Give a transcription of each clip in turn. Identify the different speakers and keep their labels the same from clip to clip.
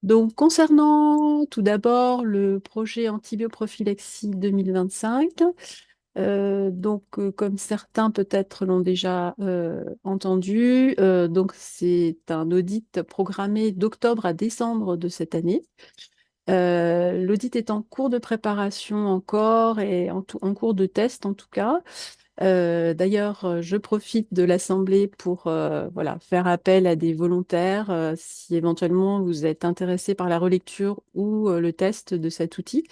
Speaker 1: Donc, concernant tout d'abord le projet antibioprophylaxie 2025, comme certains peut-être l'ont déjà entendu, donc c'est un audit programmé d'octobre à décembre de cette année. L'audit est en cours de préparation encore et en cours de test en tout cas. D'ailleurs, je profite de l'Assemblée pour voilà, faire appel à des volontaires si éventuellement vous êtes intéressé par la relecture ou le test de cet outil.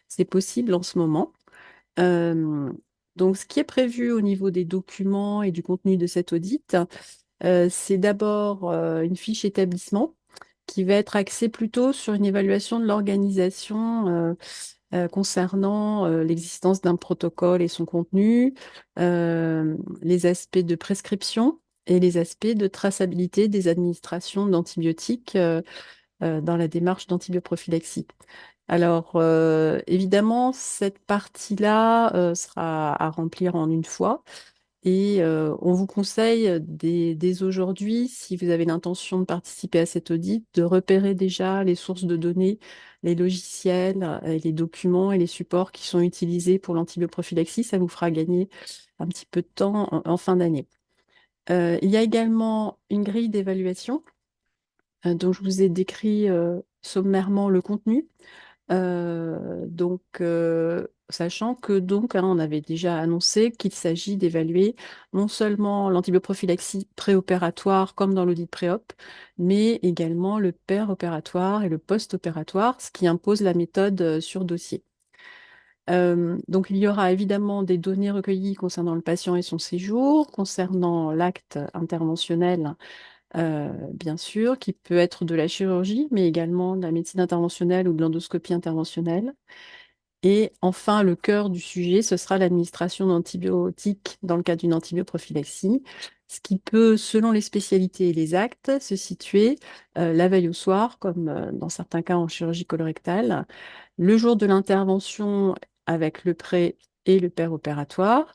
Speaker 1: C'est possible en ce moment. Euh, donc, ce qui est prévu au niveau des documents et du contenu de cet audit, c'est d'abord une fiche établissement qui va être axée plutôt sur une évaluation de l'organisation concernant l'existence d'un protocole et son contenu, les aspects de prescription et les aspects de traçabilité des administrations d'antibiotiques dans la démarche d'antibioprophylaxie. Alors, évidemment, cette partie-là sera à remplir en une fois. Et on vous conseille dès aujourd'hui, si vous avez l'intention de participer à cet audit, de repérer déjà les sources de données, les logiciels, les documents et les supports qui sont utilisés pour l'antibioprophylaxie. Ça vous fera gagner un petit peu de temps en fin d'année. Il y a également une grille d'évaluation dont je vous ai décrit sommairement le contenu. Sachant que on avait déjà annoncé qu'il s'agit d'évaluer non seulement l'antibioprophylaxie préopératoire comme dans l'audit préop, mais également le opératoire et le post-opératoire, ce qui impose la méthode sur dossier. Donc, il y aura évidemment des données recueillies concernant le patient et son séjour, concernant l'acte interventionnel bien sûr, qui peut être de la chirurgie, mais également de la médecine interventionnelle ou de l'endoscopie interventionnelle. Et enfin, le cœur du sujet, ce sera l'administration d'antibiotiques dans le cadre d'une antibioprophylaxie, ce qui peut, selon les spécialités et les actes, se situer la veille au soir, comme dans certains cas en chirurgie colorectale, le jour de l'intervention avec le pré et le opératoire,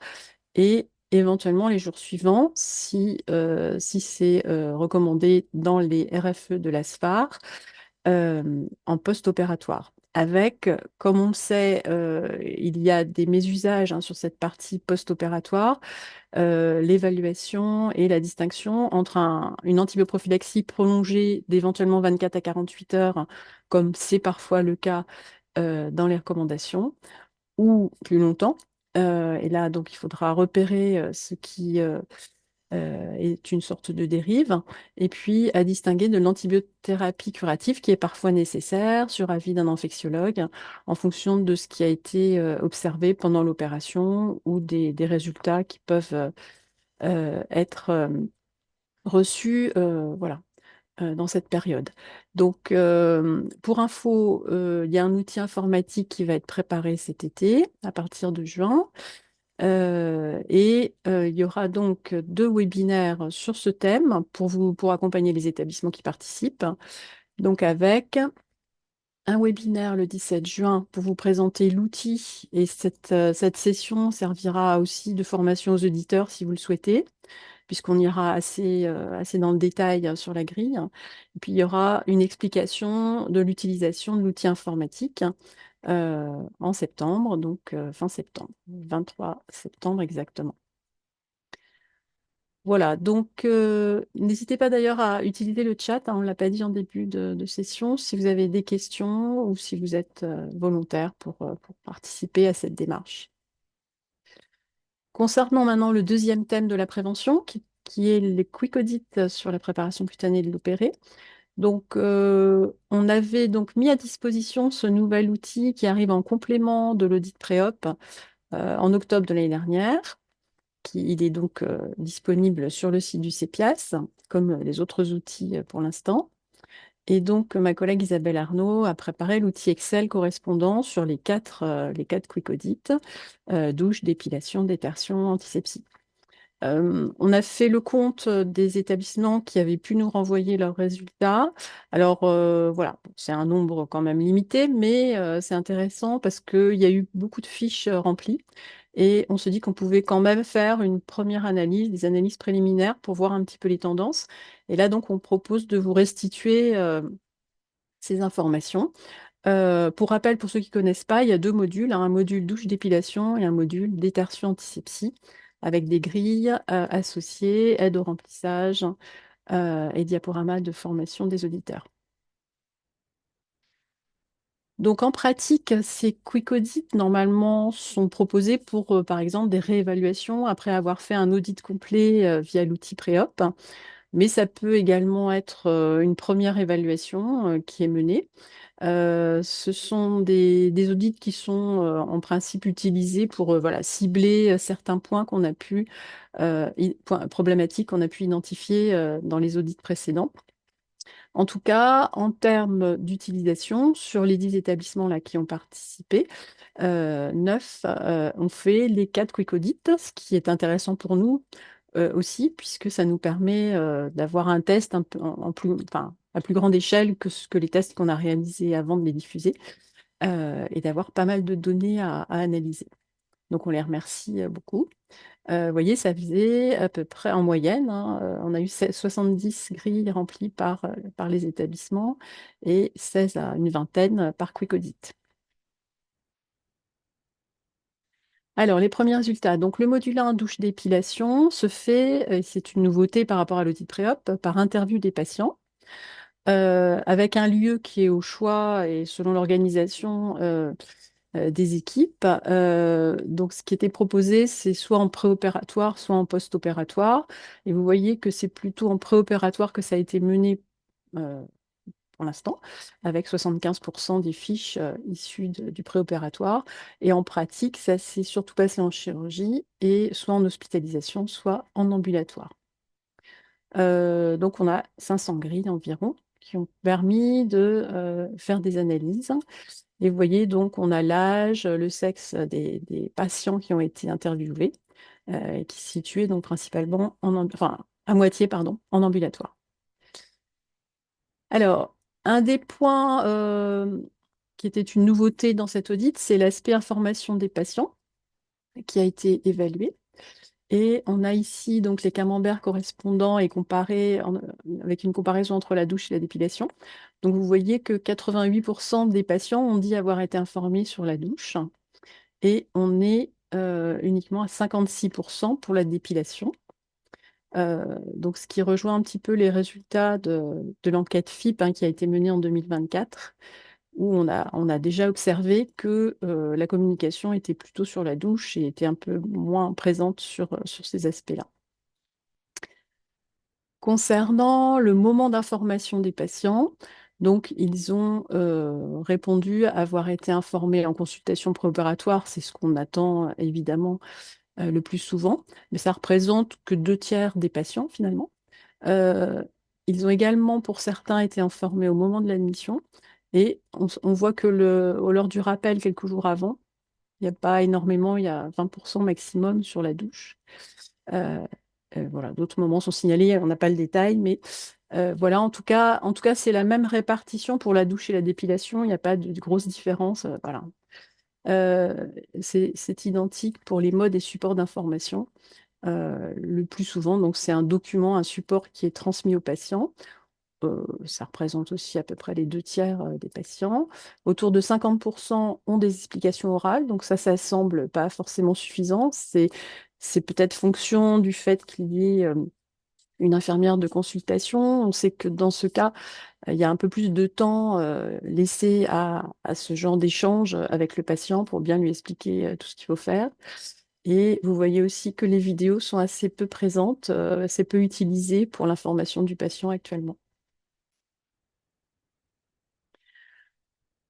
Speaker 1: et éventuellement les jours suivants, si c'est recommandé dans les RFE de la SFAR, en post-opératoire. Avec, comme on le sait, il y a des mésusages hein, sur cette partie post-opératoire, l'évaluation et la distinction entre une antibioprophylaxie prolongée d'éventuellement 24 à 48 heures, comme c'est parfois le cas dans les recommandations, ou plus longtemps. Et là, donc, il faudra repérer ce qui est une sorte de dérive, et puis à distinguer de l'antibiothérapie curative qui est parfois nécessaire sur avis d'un infectiologue en fonction de ce qui a été observé pendant l'opération ou des résultats qui peuvent être reçus voilà, dans cette période. Donc, pour info, il y a un outil informatique qui va être préparé cet été, à partir de juin. Il y aura donc 2 webinaires sur ce thème pour accompagner les établissements qui participent. Donc, avec un webinaire le 17 juin pour vous présenter l'outil et cette session servira aussi de formation aux auditeurs si vous le souhaitez puisqu'on ira assez dans le détail sur la grille. Et puis, il y aura une explication de l'utilisation de l'outil informatique en septembre, donc fin septembre, 23 septembre exactement. Voilà, donc n'hésitez pas d'ailleurs à utiliser le chat, hein, on ne l'a pas dit en début de session, si vous avez des questions ou si vous êtes volontaire pour participer à cette démarche. Concernant maintenant le deuxième thème de la prévention, qui est les quick audits sur la préparation cutanée de l'opéré. Donc, on avait donc mis à disposition ce nouvel outil qui arrive en complément de l'audit pré-op en octobre de l'année dernière. Il est donc disponible sur le site du CEPIAS, comme les autres outils pour l'instant. Et donc, ma collègue Isabelle Arnaud a préparé l'outil Excel correspondant sur les quatre quick audits, douche, dépilation, détertion, antisepsie. On a fait le compte des établissements qui avaient pu nous renvoyer leurs résultats. Alors voilà, bon, c'est un nombre quand même limité, mais c'est intéressant parce qu'il y a eu beaucoup de fiches remplies et on se dit qu'on pouvait quand même faire une première analyse, des analyses préliminaires pour voir un petit peu les tendances. Et là, donc, on propose de vous restituer ces informations. Pour rappel, pour ceux qui ne connaissent pas, il y a deux modules, hein, un module douche d'épilation et un module détertion antisepsie, avec des grilles associées, aide au remplissage et diaporama de formation des auditeurs. Donc en pratique, ces quick audits normalement sont proposés pour, par exemple, des réévaluations après avoir fait un audit complet via l'outil Préop, mais ça peut également être une première évaluation qui est menée. Ce sont des audits qui sont en principe utilisés pour voilà, cibler certains points qu'on a pu, points problématiques qu'on a pu identifier dans les audits précédents. En tout cas, en termes d'utilisation, sur les 10 établissements là, qui ont participé, 9 ont fait les 4 quick audits, ce qui est intéressant pour nous aussi, puisque ça nous permet d'avoir un test un peu en plus, enfin, à plus grande échelle que, que les tests qu'on a réalisés avant de les diffuser, et d'avoir pas mal de données à analyser. Donc on les remercie beaucoup. Vous voyez, ça faisait à peu près en moyenne, hein, on a eu 70 grilles remplies par les établissements et 16 à une vingtaine par Quick Audit. Alors, les premiers résultats. Donc, le module 1, douche d'épilation, se fait, et c'est une nouveauté par rapport à l'audit préop, par interview des patients, avec un lieu qui est au choix et selon l'organisation des équipes. Donc, ce qui était proposé, c'est soit en préopératoire, soit en post-opératoire. Et vous voyez que c'est plutôt en préopératoire que ça a été mené euh, pour l'instant, avec 75% des fiches issues du préopératoire. Et en pratique, ça s'est surtout passé en chirurgie et soit en hospitalisation, soit en ambulatoire. Donc, on a 500 grilles environ qui ont permis de faire des analyses. Et vous voyez, donc, on a l'âge, le sexe des patients qui ont été interviewés, et qui se situaient donc principalement enfin, à moitié, pardon, en ambulatoire. Alors, un des points qui était une nouveauté dans cet audit, c'est l'aspect information des patients qui a été évalué. Et on a ici donc les camemberts correspondants et comparés avec une comparaison entre la douche et la dépilation. Donc vous voyez que 88% des patients ont dit avoir été informés sur la douche et on est uniquement à 56% pour la dépilation. Donc ce qui rejoint un petit peu les résultats de l'enquête FIP hein, qui a été menée en 2024 où on a déjà observé que la communication était plutôt sur la douche et était un peu moins présente sur ces aspects-là. Concernant le moment d'information des patients, donc ils ont répondu avoir été informés en consultation préopératoire, c'est ce qu'on attend évidemment le plus souvent, mais ça représente que 2 tiers des patients finalement. Euh, Ils ont également, pour certains, été informés au moment de l'admission. Et on voit que lors du rappel, quelques jours avant, il n'y a pas énormément, il y a 20% maximum sur la douche. Euh, voilà, d'autres moments sont signalés, on n'a pas le détail, mais voilà, en tout cas, c'est la même répartition pour la douche et la dépilation, il n'y a pas de grosse différence. Voilà. C'est identique pour les modes et supports d'information. Le plus souvent, donc c'est un document, un support qui est transmis au patient. Ça représente aussi à peu près les 2 tiers des patients. Autour de 50% ont des explications orales, donc ça semble pas forcément suffisant. C'est peut-être fonction du fait qu'il y ait une infirmière de consultation. On sait que dans ce cas, il y a un peu plus de temps laissé à ce genre d'échange avec le patient pour bien lui expliquer tout ce qu'il faut faire. Et vous voyez aussi que les vidéos sont assez peu présentes, assez peu utilisées pour l'information du patient actuellement.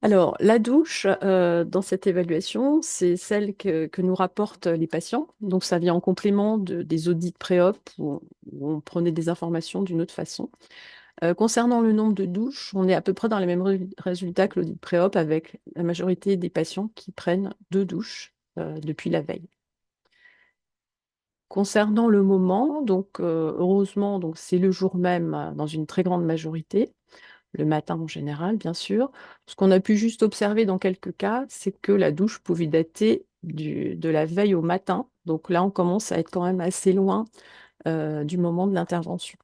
Speaker 1: Alors, la douche, dans cette évaluation, c'est celle que nous rapportent les patients. Donc, ça vient en complément des audits pré-op où on prenait des informations d'une autre façon. Concernant le nombre de douches, on est à peu près dans les mêmes résultats que l'audit pré-op avec la majorité des patients qui prennent 2 douches depuis la veille. Concernant le moment, donc heureusement, donc c'est le jour même dans une très grande majorité, le matin en général, bien sûr. Ce qu'on a pu juste observer dans quelques cas, c'est que la douche pouvait dater de la veille au matin. Donc là, on commence à être quand même assez loin du moment de l'intervention.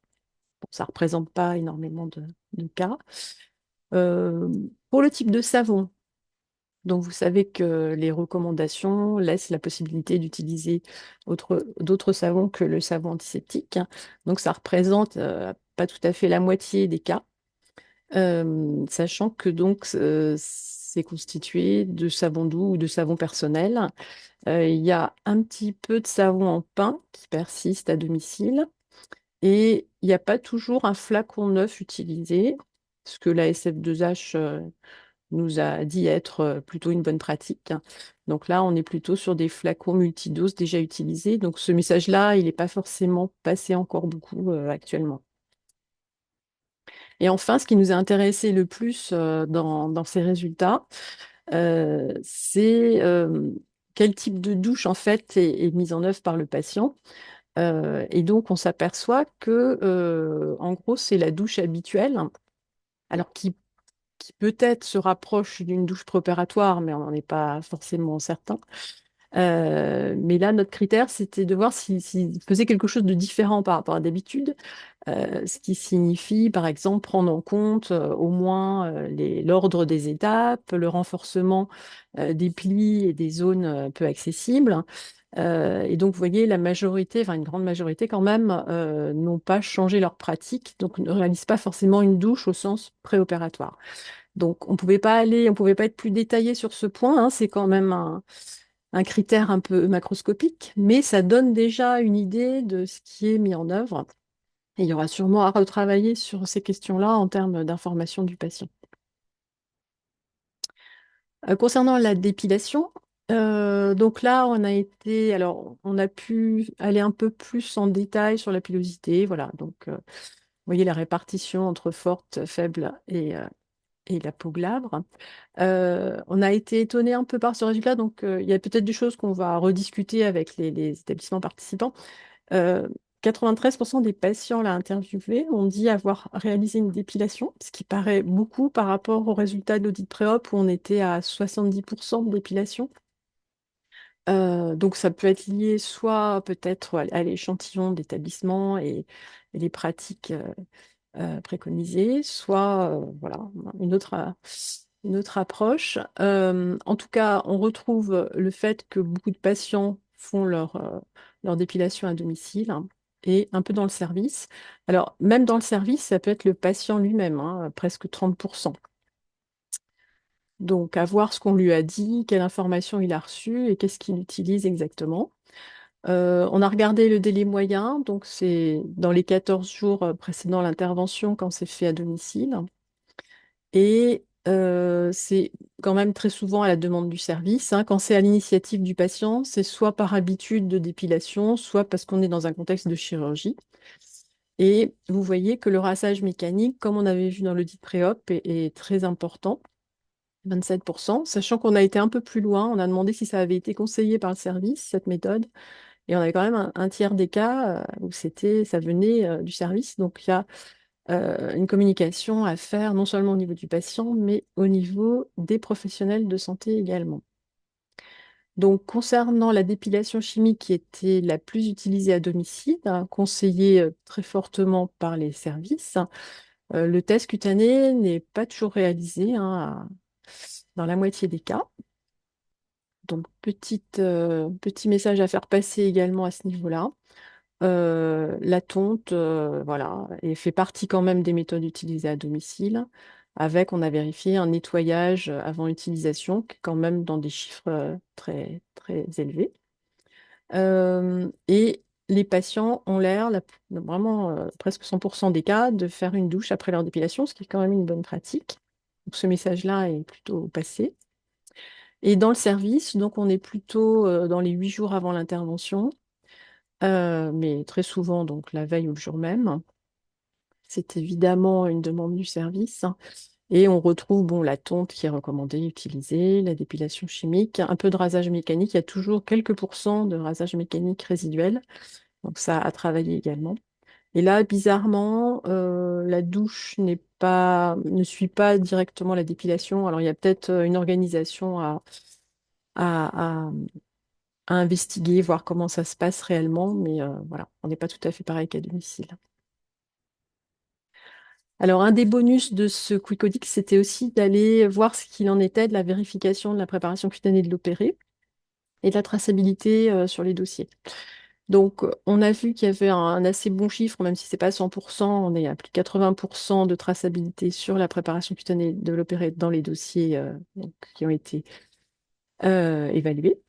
Speaker 1: Bon, ça ne représente pas énormément de cas. Euh, pour le type de savon, donc vous savez que les recommandations laissent la possibilité d'utiliser d'autres savons que le savon antiseptique. Donc ça représente pas tout à fait la moitié des cas. Sachant que donc c'est constitué de savon doux ou de savon personnel. Il y a un petit peu de savon en pain qui persiste à domicile et il n'y a pas toujours un flacon neuf utilisé, ce que la SF2H nous a dit être plutôt une bonne pratique. Donc là, on est plutôt sur des flacons multidoses déjà utilisés. Donc ce message-là, il n'est pas forcément passé encore beaucoup actuellement. Et enfin, ce qui nous a intéressé le plus dans ces résultats, c'est quel type de douche en fait est mise en œuvre par le patient. Et donc, on s'aperçoit que, en gros, c'est la douche habituelle, alors qui peut-être se rapproche d'une douche préopératoire, mais on n'en est pas forcément certain. Mais là, notre critère, c'était de voir s'il faisait quelque chose de différent par rapport à d'habitude. Ce qui signifie, par exemple, prendre en compte au moins l'ordre des étapes, le renforcement des plis et des zones peu accessibles. Et donc, vous voyez, la majorité, enfin une grande majorité quand même, n'ont pas changé leur pratique, donc ne réalisent pas forcément une douche au sens préopératoire. Donc, on pouvait pas être plus détaillé sur ce point, hein, c'est quand même un critère un peu macroscopique, mais ça donne déjà une idée de ce qui est mis en œuvre. Et il y aura sûrement à retravailler sur ces questions-là en termes d'information du patient. Concernant la dépilation, donc là, alors, on a pu aller un peu plus en détail sur la pilosité. Voilà, donc, vous voyez la répartition entre forte, faible et la peau glabre. On a été étonné un peu par ce résultat, donc il y a peut-être des choses qu'on va rediscuter avec les établissements participants. Euh, 93% des patients là, interviewés ont dit avoir réalisé une dépilation, ce qui paraît beaucoup par rapport au résultat de l'audit pré-op où on était à 70% de dépilation. Donc ça peut être lié soit peut-être à l'échantillon d'établissement et les pratiques préconisées, soit voilà, une autre approche. En tout cas, on retrouve le fait que beaucoup de patients font leur dépilation à domicile, hein, et un peu dans le service. Alors, même dans le service, ça peut être le patient lui-même, hein, presque 30%. Donc, à voir ce qu'on lui a dit, quelle information il a reçue et qu'est-ce qu'il utilise exactement. On a regardé le délai moyen, donc c'est dans les 14 jours précédant l'intervention quand c'est fait à domicile. Et c'est quand même très souvent à la demande du service, hein. Quand c'est à l'initiative du patient, c'est soit par habitude de dépilation, soit parce qu'on est dans un contexte de chirurgie. Et vous voyez que le rassage mécanique, comme on avait vu dans l'audit pré-op, est très important, 27%, sachant qu'on a été un peu plus loin. On a demandé si ça avait été conseillé par le service, cette méthode. Et on avait quand même un tiers des cas où ça venait du service. Donc il y a une communication à faire non seulement au niveau du patient, mais au niveau des professionnels de santé également. Donc concernant la dépilation chimique qui était la plus utilisée à domicile, hein, conseillée très fortement par les services, le test cutané n'est pas toujours réalisé, hein, dans la moitié des cas. Donc petit message à faire passer également à ce niveau-là. La tonte, voilà, et fait partie quand même des méthodes utilisées à domicile. Avec, on a vérifié un nettoyage avant utilisation, qui est quand même dans des chiffres très, très élevés. Et les patients ont l'air, vraiment presque 100% des cas, de faire une douche après leur dépilation, ce qui est quand même une bonne pratique. Donc ce message-là est plutôt passé. Et dans le service, donc on est plutôt dans les 8 jours avant l'intervention. Mais très souvent, donc la veille ou le jour même. C'est évidemment une demande du service. Et on retrouve bon, la tonte qui est recommandée, utilisée, la dépilation chimique, un peu de rasage mécanique. Il y a toujours quelques pourcents de rasage mécanique résiduel. Donc ça à travailler également. Et là, bizarrement, la douche ne suit pas directement la dépilation. Alors il y a peut-être une organisation à, à- à investiguer, voir comment ça se passe réellement. Mais voilà, on n'est pas tout à fait pareil qu'à domicile. Alors, un des bonus de ce Quick Audit, c'était aussi d'aller voir ce qu'il en était de la vérification de la préparation cutanée de l'opéré et de la traçabilité sur les dossiers. Donc, on a vu qu'il y avait un assez bon chiffre, même si c'est pas 100%, on est à plus de 80% de traçabilité sur la préparation cutanée de l'opéré dans les dossiers donc, qui ont été évalués.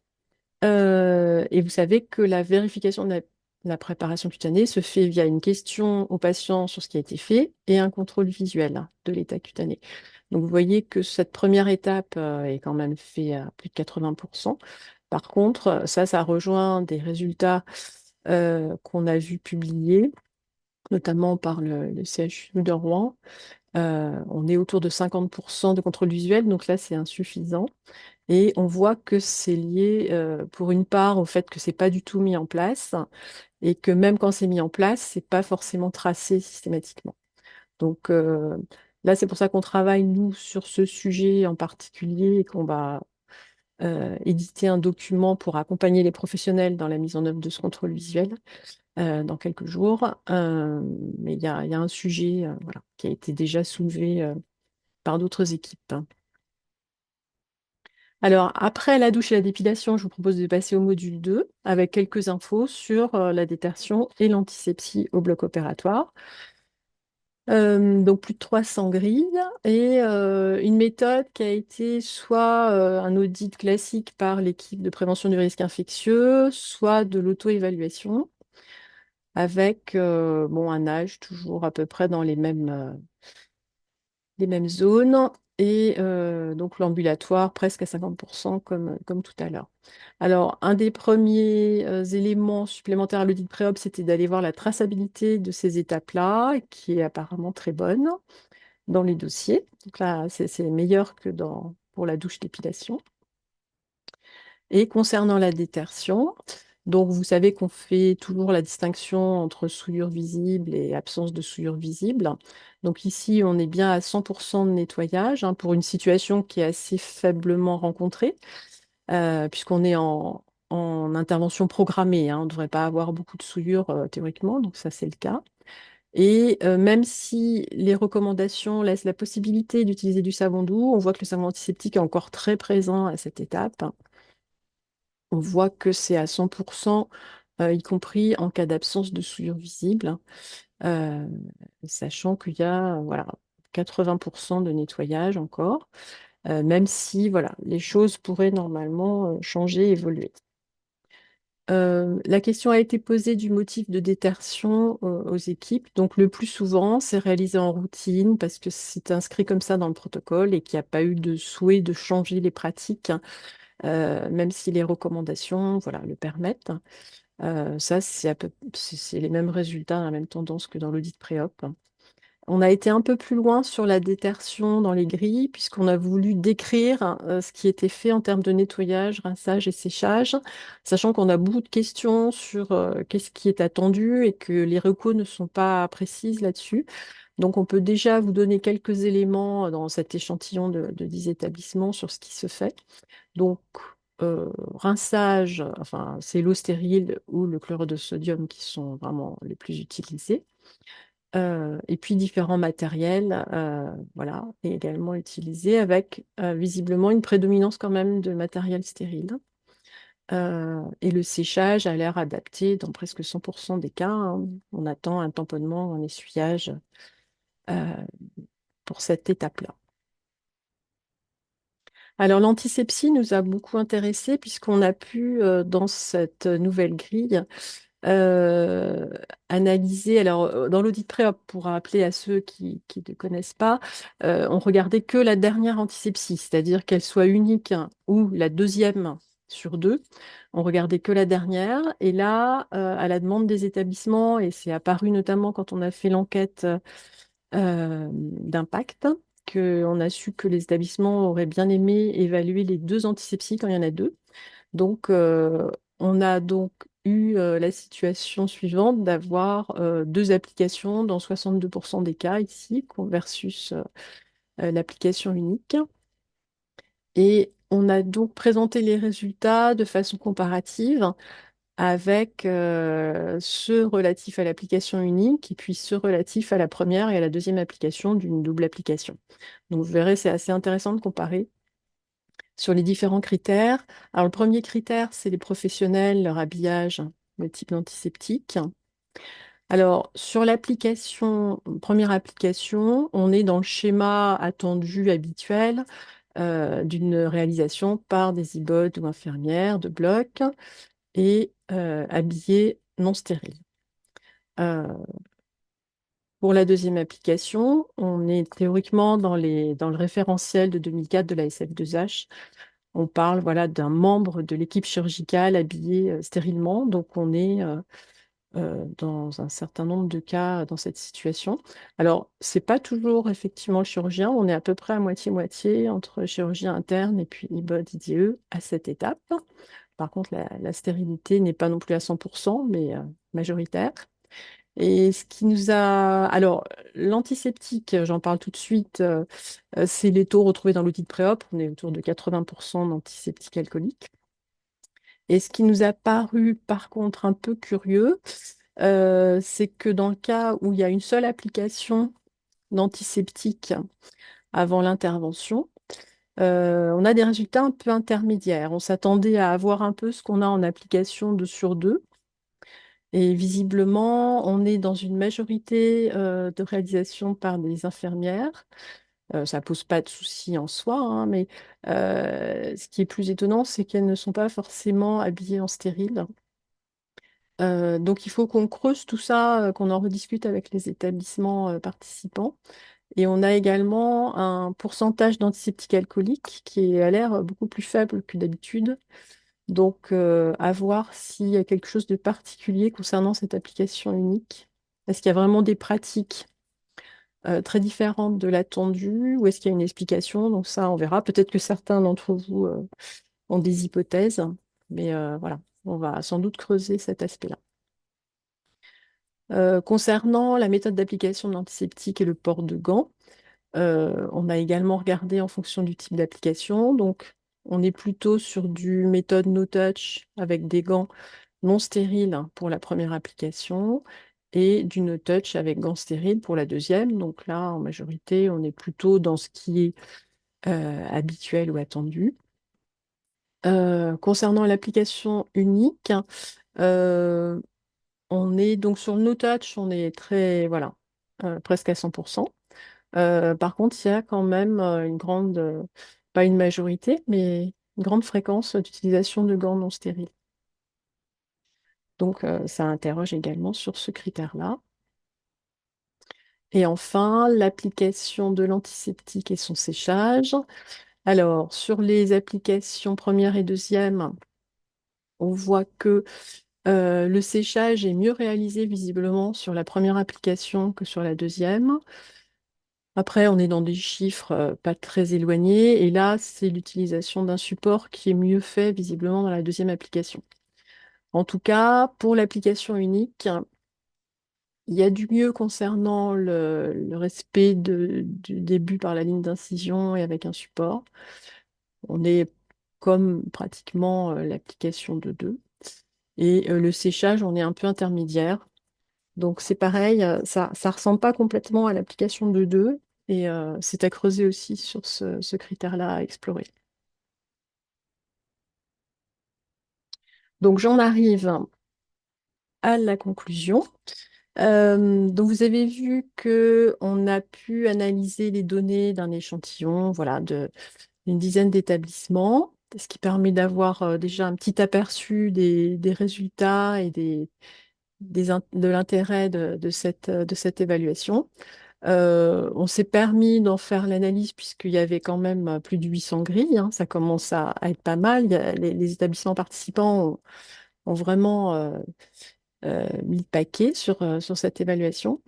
Speaker 1: Et vous savez que la vérification de la préparation cutanée se fait via une question au patient sur ce qui a été fait et un contrôle visuel de l'état cutané. Donc, vous voyez que cette première étape est quand même faite à plus de 80%. Par contre, ça rejoint des résultats qu'on a vu publier, notamment par le CHU de Rouen. On est autour de 50% de contrôle visuel, donc là, c'est insuffisant. Et on voit que c'est lié, pour une part, au fait que c'est pas du tout mis en place et que même quand c'est mis en place, c'est pas forcément tracé systématiquement. Donc là, c'est pour ça qu'on travaille, nous, sur ce sujet en particulier et qu'on va éditer un document pour accompagner les professionnels dans la mise en œuvre de ce contrôle visuel dans quelques jours. Mais il y a un sujet voilà, qui a été déjà soulevé par d'autres équipes. Alors, après la douche et la dépilation, je vous propose de passer au module 2 avec quelques infos sur la détertion et l'antisepsie au bloc opératoire. Donc, plus de 300 grilles et une méthode qui a été soit un audit classique par l'équipe de prévention du risque infectieux, soit de l'auto-évaluation avec bon, un âge toujours à peu près dans les mêmes zones et donc l'ambulatoire presque à 50% comme tout à l'heure. Alors, un des premiers éléments supplémentaires à l'audit pré-op, c'était d'aller voir la traçabilité de ces étapes-là, qui est apparemment très bonne dans les dossiers. Donc là, c'est meilleur que pour la douche d'épilation. Et concernant la détertion, donc vous savez qu'on fait toujours la distinction entre souillure visible et absence de souillure visible. Donc ici, on est bien à 100% de nettoyage pour une situation qui est assez faiblement rencontrée, puisqu'on est en intervention programmée. On ne devrait pas avoir beaucoup de souillure théoriquement, donc ça c'est le cas. Et même si les recommandations laissent la possibilité d'utiliser du savon doux, on voit que le savon antiseptique est encore très présent à cette étape. On voit que c'est à 100%, y compris en cas d'absence de souillure visible, euh, sachant qu'il y a voilà, 80% de nettoyage encore, même si voilà, les choses pourraient normalement changer, évoluer. La question a été posée du motif de détertion aux équipes. Donc, le plus souvent, c'est réalisé en routine parce que c'est inscrit comme ça dans le protocole et qu'il n'y a pas eu de souhait de changer les pratiques, même si les recommandations voilà, le permettent. Ça, c'est les mêmes résultats, la même tendance que dans l'audit pré-op. On a été un peu plus loin sur la détertion dans les grilles, puisqu'on a voulu décrire ce qui était fait en termes de nettoyage, rinçage et séchage, sachant qu'on a beaucoup de questions sur qu'est-ce qui est attendu et que les recos ne sont pas précises là-dessus. Donc, on peut déjà vous donner quelques éléments dans cet échantillon de 10 établissements sur ce qui se fait. Donc, rinçage, enfin, c'est l'eau stérile ou le chlorure de sodium qui sont vraiment les plus utilisés. Et puis différents matériels, voilà, et également utilisés avec visiblement une prédominance quand même de matériel stérile. Et le séchage a l'air adapté dans presque 100% des cas. On attend un tamponnement, un essuyage euh, pour cette étape-là. Alors l'antisepsie nous a beaucoup intéressés puisqu'on a pu, dans cette nouvelle grille, euh, analyser. Alors, dans l'audit pré-op, pour rappeler à ceux qui ne connaissent pas, on regardait que la dernière antisepsie, c'est-à-dire qu'elle soit unique ou la deuxième sur deux. On regardait que la dernière. Et là, à la demande des établissements, et c'est apparu notamment quand on a fait l'enquête d'impact, qu'on a su que les établissements auraient bien aimé évaluer les deux antisepsies quand il y en a deux. Donc, on a donc eu la situation suivante d'avoir deux applications dans 62% des cas ici, versus l'application unique. Et on a donc présenté les résultats de façon comparative avec ceux relatifs à l'application unique et puis ceux relatifs à la première et à la deuxième application d'une double application. Donc, vous verrez, c'est assez intéressant de comparer sur les différents critères. Alors, le premier critère, c'est les professionnels, leur habillage, le type d'antiseptique. Alors, sur l'application, première application, on est dans le schéma attendu habituel d'une réalisation par des ibodes ou infirmières de bloc et habillés non stériles. Euh, pour la deuxième application, on est théoriquement dans le référentiel de 2004 de la SF2H. On parle voilà, d'un membre de l'équipe chirurgicale habillé stérilement. Donc, on est dans un certain nombre de cas dans cette situation. Alors, c'est pas toujours effectivement le chirurgien. On est à peu près à moitié-moitié entre chirurgien interne et puis IBOD, IDE à cette étape. Par contre, la stérilité n'est pas non plus à 100%, mais majoritaire. Et ce qui nous a... Alors, l'antiseptique, j'en parle tout de suite, c'est les taux retrouvés dans l'outil de pré-op. On est autour de 80% d'antiseptique alcoolique. Et ce qui nous a paru, par contre, un peu curieux, c'est que dans le cas où il y a une seule application d'antiseptique avant l'intervention, on a des résultats un peu intermédiaires. On s'attendait à avoir un peu ce qu'on a en application 2 sur 2. Et visiblement, on est dans une majorité de réalisation par des infirmières. Ça pose pas de souci en soi, hein, mais ce qui est plus étonnant, c'est qu'elles ne sont pas forcément habillées en stérile. Donc il faut qu'on creuse tout ça, qu'on en rediscute avec les établissements participants. Et on a également un pourcentage d'antiseptiques alcooliques qui a l'air beaucoup plus faible que d'habitude. Donc, à voir s'il y a quelque chose de particulier concernant cette application unique. Est-ce qu'il y a vraiment des pratiques très différentes de l'attendu ou est-ce qu'il y a une explication? Donc ça, on verra. Peut-être que certains d'entre vous ont des hypothèses, mais voilà, on va sans doute creuser cet aspect-là. Concernant la méthode d'application de l'antiseptique et le port de gants, on a également regardé en fonction du type d'application. Donc, on est plutôt sur du méthode no touch avec des gants non stériles pour la première application et du no touch avec gants stériles pour la deuxième. Donc là, en majorité, on est plutôt dans ce qui est habituel ou attendu. Concernant l'application unique, euh, on est donc sur le no touch, on est très, voilà, presque à 100%. Par contre, il y a quand même une grande, pas une majorité, mais une grande fréquence d'utilisation de gants non stériles. Donc, ça interroge également sur ce critère-là. Et enfin, l'application de l'antiseptique et son séchage. Alors, sur les applications première et deuxième, on voit que le séchage est mieux réalisé visiblement sur la première application que sur la deuxième. Après, on est dans des chiffres pas très éloignés. Et là, c'est l'utilisation d'un support qui est mieux fait visiblement dans la deuxième application. En tout cas, pour l'application unique, il y a du mieux concernant le respect du début par la ligne d'incision et avec un support. On est comme pratiquement l'application de 2. Et le séchage, on est un peu intermédiaire. Donc c'est pareil, ça ne ressemble pas complètement à l'application de 2. Et c'est à creuser aussi sur ce critère-là à explorer. Donc j'en arrive à la conclusion. Donc vous avez vu que on a pu analyser les données d'un échantillon, voilà, d'une dizaine d'établissements, ce qui permet d'avoir déjà un petit aperçu des résultats et de l'intérêt de cette évaluation. On s'est permis d'en faire l'analyse puisqu'il y avait quand même plus de 800 grilles, hein, ça commence à être pas mal. Les établissements participants ont vraiment mis le paquet sur cette évaluation.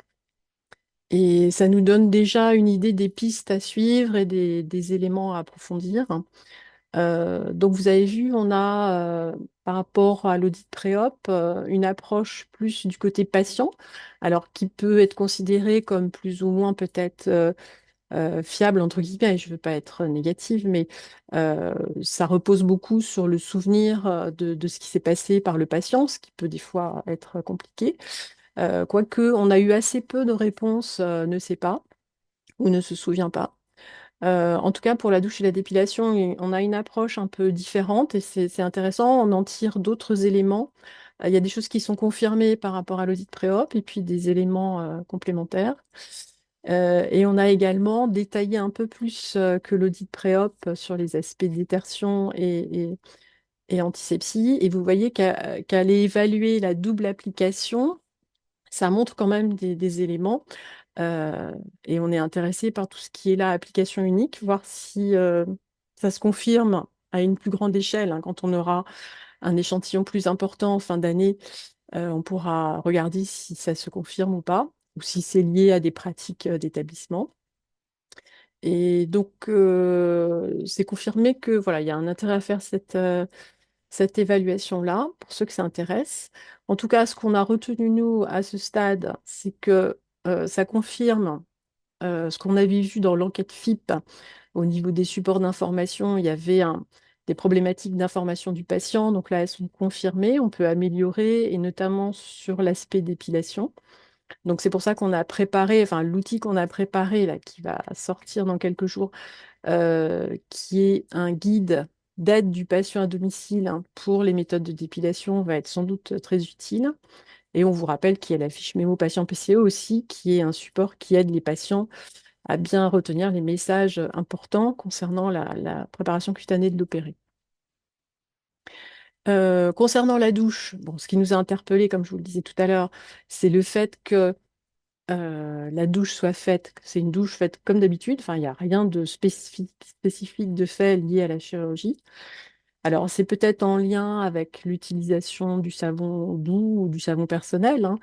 Speaker 1: Et ça nous donne déjà une idée des pistes à suivre et des éléments à approfondir. Donc vous avez vu, on a par rapport à l'audit pré-op une approche plus du côté patient, alors qui peut être considéré comme plus ou moins peut-être fiable, entre guillemets. Je ne veux pas être négative, mais ça repose beaucoup sur le souvenir de ce qui s'est passé par le patient, ce qui peut des fois être compliqué. Quoique, on a eu assez peu de réponses ne sait pas ou ne se souvient pas. En tout cas, pour la douche et la dépilation, on a une approche un peu différente et c'est intéressant. On en tire d'autres éléments. Il y a des choses qui sont confirmées par rapport à l'audit pré-op et puis des éléments complémentaires. Et on a également détaillé un peu plus que l'audit pré-op sur les aspects détertion et antisepsie. Et vous voyez qu'aller évaluer la double application, ça montre quand même des éléments. Euh, et on est intéressé par tout ce qui est là, application unique, voir si ça se confirme à une plus grande échelle, hein. Quand on aura un échantillon plus important en fin d'année, on pourra regarder si ça se confirme ou pas, ou si c'est lié à des pratiques d'établissement. Et donc, c'est confirmé que voilà, il y a un intérêt à faire cette évaluation-là, pour ceux que ça intéresse. En tout cas, ce qu'on a retenu, nous, à ce stade, c'est que ça confirme ce qu'on avait vu dans l'enquête FIP au niveau des supports d'information. Il y avait des problématiques d'information du patient. Donc là, elles sont confirmées. On peut améliorer, et notamment sur l'aspect d'épilation. Donc c'est pour ça qu'on a préparé, enfin l'outil qu'on a préparé, là, qui va sortir dans quelques jours, qui est un guide d'aide du patient à domicile, hein, pour les méthodes de dépilation, va être sans doute très utile. Et on vous rappelle qu'il y a la fiche mémo patient PCO aussi, qui est un support qui aide les patients à bien retenir les messages importants concernant la préparation cutanée de l'opéré. Concernant la douche, bon, ce qui nous a interpellé, comme je vous le disais tout à l'heure, c'est le fait que la douche soit faite, que c'est une douche faite comme d'habitude. Enfin, il n'y a rien de spécifique de fait lié à la chirurgie. Alors, c'est peut-être en lien avec l'utilisation du savon doux ou du savon personnel, hein,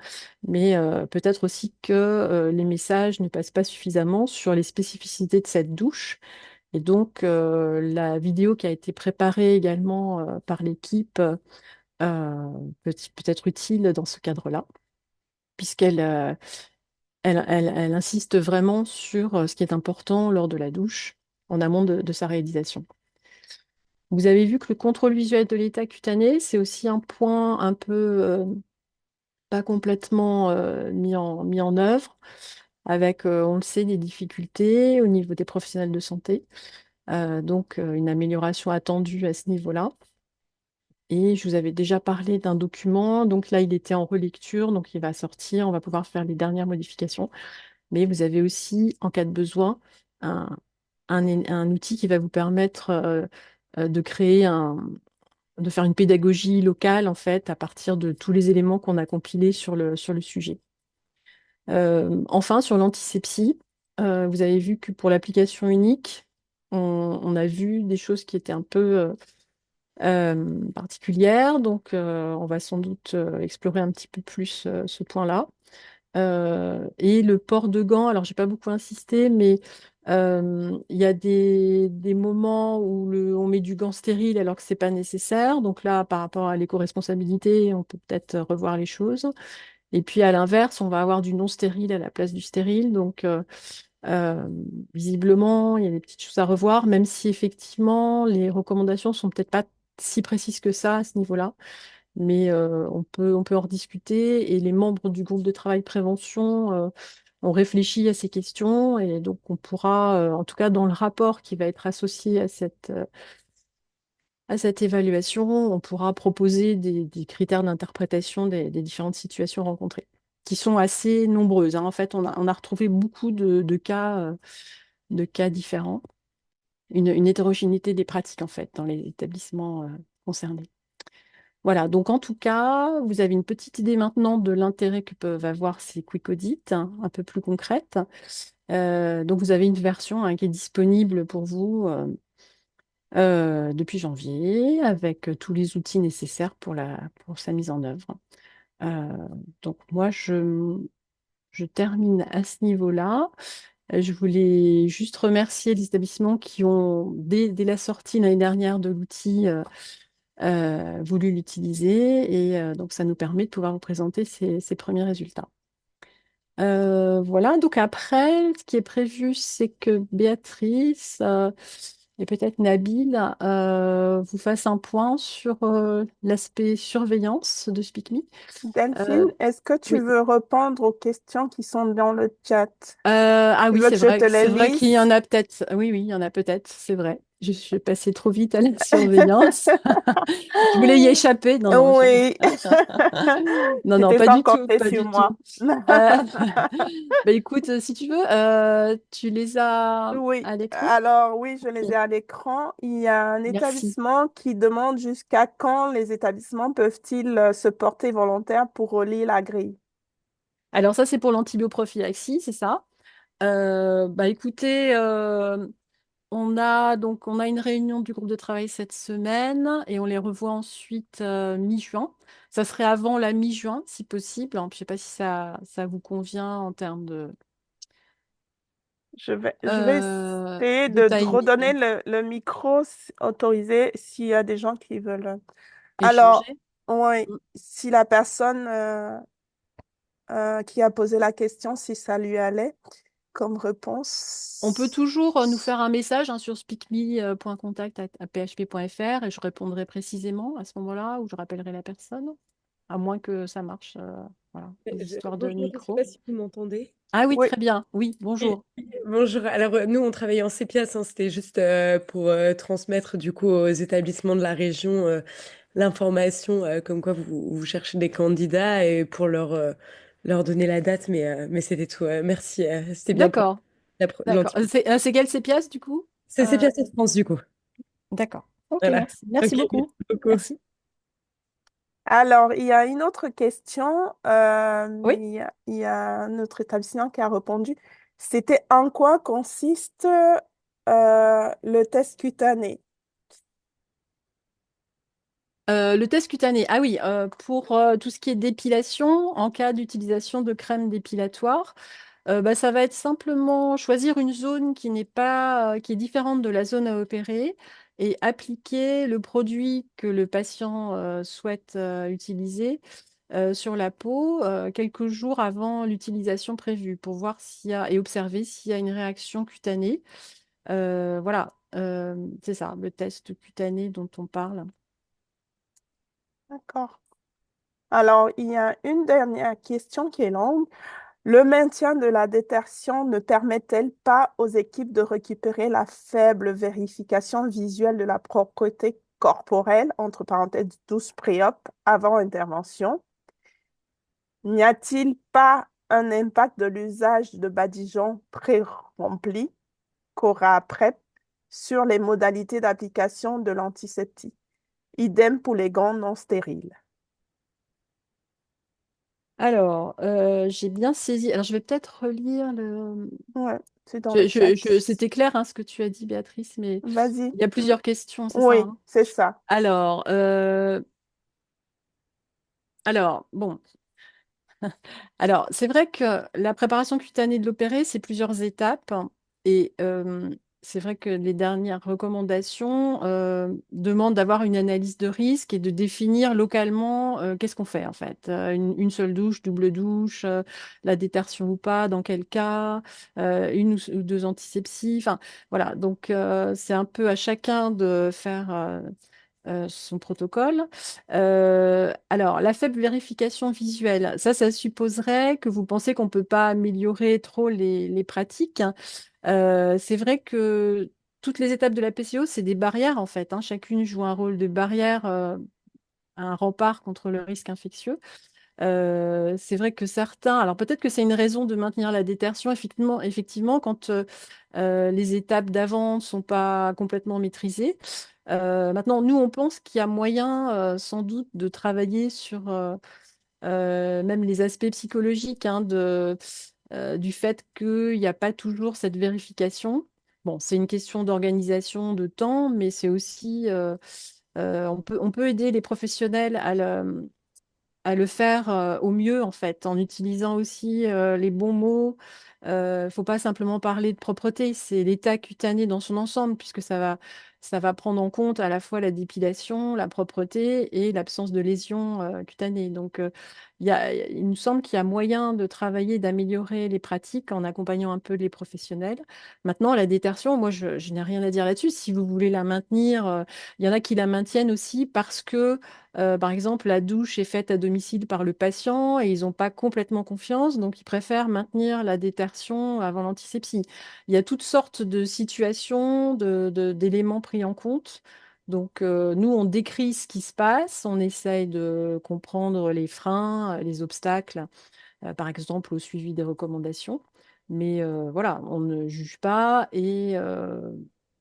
Speaker 1: mais peut-être aussi que les messages ne passent pas suffisamment sur les spécificités de cette douche. Et donc, la vidéo qui a été préparée également par l'équipe peut être utile dans ce cadre-là, puisqu'elle elle insiste vraiment sur ce qui est important lors de la douche en amont de sa réalisation. Vous avez vu que le contrôle visuel de l'état cutané, c'est aussi un point un peu pas complètement mis en œuvre, avec, on le sait, des difficultés au niveau des professionnels de santé. Donc, une amélioration attendue à ce niveau-là. Et je vous avais déjà parlé d'un document. Donc là, il était en relecture, donc il va sortir. On va pouvoir faire les dernières modifications. Mais vous avez aussi, en cas de besoin, un, un outil qui va vous permettre de créer de faire une pédagogie locale, en fait, à partir de tous les éléments qu'on a compilés sur le sujet. Enfin, sur l'antisepsie, vous avez vu que pour l'application unique, on a vu des choses qui étaient un peu particulières. Donc, on va sans doute explorer un petit peu plus ce point-là. Et le port de gants, alors j'ai pas beaucoup insisté, mais il y a des moments où on met du gant stérile alors que c'est pas nécessaire. Donc là, par rapport à l'éco-responsabilité, on peut peut-être revoir les choses. Et puis à l'inverse, on va avoir du non stérile à la place du stérile. Donc euh, visiblement, il y a des petites choses à revoir, même si effectivement les recommandations sont peut-être pas si précises que ça à ce niveau-là. Mais on peut en rediscuter et les membres du groupe de travail prévention ont réfléchi à ces questions et donc on pourra, en tout cas dans le rapport qui va être associé à cette évaluation, on pourra proposer des critères d'interprétation des différentes situations rencontrées, qui sont assez nombreuses, hein. En fait, on a retrouvé beaucoup de cas différents, une hétérogénéité des pratiques en fait dans les établissements concernés. Voilà, donc en tout cas, vous avez une petite idée maintenant de l'intérêt que peuvent avoir ces quick audits, hein, un peu plus concrètes. Donc vous avez une version, hein, qui est disponible pour vous depuis janvier, avec tous les outils nécessaires pour sa mise en œuvre. Euh, donc moi, je termine à ce niveau-là. Je voulais juste remercier les établissements qui ont, dès la sortie l'année dernière de l'outil, voulu l'utiliser et donc ça nous permet de pouvoir vous présenter ces premiers résultats. Voilà, donc après, ce qui est prévu, c'est que Béatrice et peut-être Nabil vous fassent un point sur l'aspect surveillance de SpeakMe.
Speaker 2: Delphine,
Speaker 1: Euh,
Speaker 2: est-ce que tu
Speaker 1: oui.
Speaker 2: veux répondre aux questions qui sont dans le chat?
Speaker 1: Ah
Speaker 2: Tu
Speaker 1: oui,
Speaker 2: veux que je te les
Speaker 1: c'est vrai qu'il y en
Speaker 2: lise?
Speaker 1: a peut-être. Oui, oui, il y en a peut-être, c'est vrai. Je suis passée trop vite à la surveillance. Je voulais y échapper. Non, non,
Speaker 2: Oui,
Speaker 1: non,
Speaker 2: tu
Speaker 1: non,
Speaker 2: t'es
Speaker 1: pas
Speaker 2: pas
Speaker 1: du tout,
Speaker 2: compté
Speaker 1: pas
Speaker 2: sur
Speaker 1: du tout.
Speaker 2: moi.
Speaker 1: Euh, Bah écoute, si tu veux, tu les as
Speaker 2: Oui,
Speaker 1: à l'écran?
Speaker 2: alors oui, je les
Speaker 1: Ok,
Speaker 2: ai à l'écran. Il y a un
Speaker 1: merci.
Speaker 2: établissement qui demande jusqu'à quand les établissements peuvent-ils se porter volontaires pour relier la grille.
Speaker 1: Alors ça, c'est pour l'antibioprophylaxie, c'est ça? Bah écoutez, on a une réunion du groupe de travail cette semaine et on les revoit ensuite mi-juin. Ça serait avant la mi-juin, si possible, hein. Je ne sais pas si ça vous convient en termes
Speaker 2: Je vais essayer
Speaker 1: de
Speaker 2: de redonner
Speaker 1: timing.
Speaker 2: le micro autorisé s'il y a des gens qui veulent. Alors,
Speaker 1: Échanger.
Speaker 2: oui,
Speaker 1: Mm.
Speaker 2: si la personne qui a posé la question, si ça lui allait comme
Speaker 1: On peut
Speaker 2: réponse.
Speaker 1: toujours nous faire un message hein, sur speakme.contact@php.fr et je répondrai précisément à ce moment-là ou je rappellerai la personne, à moins que ça marche. Voilà, des histoires de
Speaker 3: Bonjour, je ne sais
Speaker 1: micro.
Speaker 3: pas si vous m'entendez.
Speaker 1: Ah oui,
Speaker 2: Oui,
Speaker 1: très bien. Oui,
Speaker 3: Oui.
Speaker 1: bonjour.
Speaker 3: Bonjour. Alors, nous, on travaillait en CPIAS, hein, c'était juste pour transmettre du coup aux établissements de la région l'information comme quoi vous cherchez des candidats et pour leur donner la date, mais c'était tout. Merci, c'était bien pour
Speaker 1: D'accord, d'accord.
Speaker 3: l'anti.
Speaker 1: C'est quel CPIAS du coup?
Speaker 3: C'est
Speaker 1: Euh,
Speaker 3: CPIAS de France du coup.
Speaker 1: d'accord. Ok,
Speaker 3: Voilà.
Speaker 1: merci. Merci
Speaker 3: Ok, merci
Speaker 1: beaucoup.
Speaker 3: beaucoup.
Speaker 1: Merci.
Speaker 2: alors, il y a une autre question.
Speaker 1: Oui.
Speaker 2: Il y a un autre établissement qui a répondu. C'était en quoi consiste le test cutané?
Speaker 1: Le test cutané. Ah oui, pour tout ce qui est dépilation, en cas d'utilisation de crème dépilatoire. Bah, ça va être simplement choisir une zone qui n'est pas, qui est différente de la zone à opérer et appliquer le produit que le patient souhaite utiliser sur la peau quelques jours avant l'utilisation prévue pour voir s'il y a et observer s'il y a une réaction cutanée. Voilà, c'est ça, le test cutané dont on parle.
Speaker 2: D'accord. Alors, il y a une dernière question qui est longue. Le maintien de la détection ne permet-elle pas aux équipes de récupérer la faible vérification visuelle de la propreté corporelle, entre parenthèses 12 préop, avant intervention? N'y a-t-il pas un impact de l'usage de badigeons pré-remplis, Cora PrEP, sur les modalités d'application de l'antiseptique? Idem pour les gants non stériles.
Speaker 1: Alors, j'ai bien saisi. Alors, je vais peut-être relire le.
Speaker 2: Ouais, c'est dans le chat.
Speaker 1: C'était clair hein, ce que tu as dit, Béatrice, mais
Speaker 2: Vas-y.
Speaker 1: il y a plusieurs questions, c'est ça,
Speaker 2: Oui,
Speaker 1: hein.
Speaker 2: c'est ça.
Speaker 1: Alors, bon. Alors, c'est vrai que la préparation cutanée de l'opéré, c'est plusieurs étapes. Et c'est vrai que les dernières recommandations demandent d'avoir une analyse de risque et de définir localement qu'est-ce qu'on fait en fait. Une seule douche, double douche, la détertion ou pas, dans quel cas, une ou deux antisepsies. Enfin, voilà. Donc, c'est un peu à chacun de faire son protocole. Alors, la faible vérification visuelle, ça supposerait que vous pensez qu'on ne peut pas améliorer trop les pratiques. C'est vrai que toutes les étapes de la PCO, c'est des barrières en fait, hein. Chacune joue un rôle de barrière, un rempart contre le risque infectieux. C'est vrai que certains, alors peut-être que c'est une raison de maintenir la détertion, effectivement quand les étapes d'avant ne sont pas complètement maîtrisées. Maintenant, nous, on pense qu'il y a moyen, sans doute, de travailler sur même les aspects psychologiques hein, du fait qu'il n'y a pas toujours cette vérification. Bon, c'est une question d'organisation, de temps, mais c'est aussi, on peut aider les professionnels à le faire au mieux, en fait, en utilisant aussi les bons mots, Faut pas simplement parler de propreté, c'est l'état cutané dans son ensemble, puisque ça va prendre en compte à la fois la dépilation, la propreté et l'absence de lésions cutanées. Donc, il nous semble qu'il y a moyen de travailler, d'améliorer les pratiques en accompagnant un peu les professionnels. Maintenant, la détertion, moi, je n'ai rien à dire là-dessus. Si vous voulez la maintenir, il y en a qui la maintiennent aussi parce que par exemple, la douche est faite à domicile par le patient et ils n'ont pas complètement confiance, donc ils préfèrent maintenir la détertion avant l'antisepsie. Il y a toutes sortes de situations, d'éléments pris en compte. Donc, nous, on décrit ce qui se passe, on essaye de comprendre les freins, les obstacles, par exemple au suivi des recommandations. Mais voilà, on ne juge pas et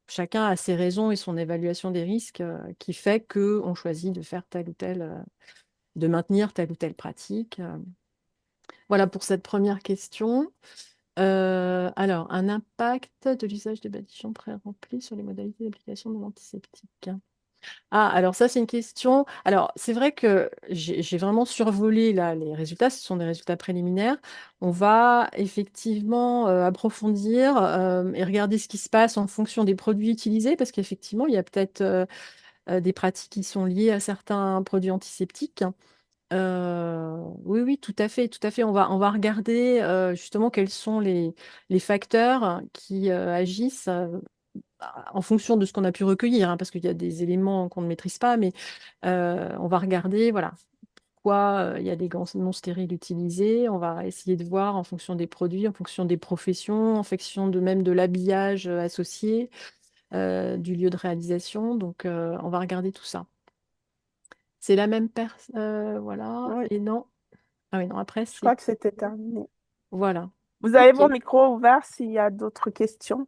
Speaker 1: chacun a ses raisons et son évaluation des risques qui fait qu'on choisit de faire telle ou telle, de maintenir telle ou telle pratique. Voilà pour cette première question. Alors, un impact de l'usage des badigeons pré-remplis sur les modalités d'application de l'antiseptique. Ah, alors ça, c'est une question. Alors, c'est vrai que j'ai vraiment survolé là les résultats. Ce sont des résultats préliminaires. On va effectivement approfondir et regarder ce qui se passe en fonction des produits utilisés, parce qu'effectivement, il y a peut-être des pratiques qui sont liées à certains produits antiseptiques. Oui, oui, tout à fait, tout à fait. On va regarder justement quels sont les facteurs qui agissent en fonction de ce qu'on a pu recueillir, hein, parce qu'il y a des éléments qu'on ne maîtrise pas, mais on va regarder, voilà, pourquoi il y a des gants non stériles utilisés. On va essayer de voir en fonction des produits, en fonction des professions, en fonction de même de l'habillage associé, du lieu de réalisation. Donc, on va regarder tout ça. C'est la même personne, voilà.
Speaker 2: Oui,
Speaker 1: Et non. Ah oui, non, après,
Speaker 2: je crois
Speaker 1: c'est...
Speaker 2: que c'était terminé.
Speaker 1: Voilà.
Speaker 2: Vous avez
Speaker 1: OK.
Speaker 2: vos micros ouverts s'il y a d'autres questions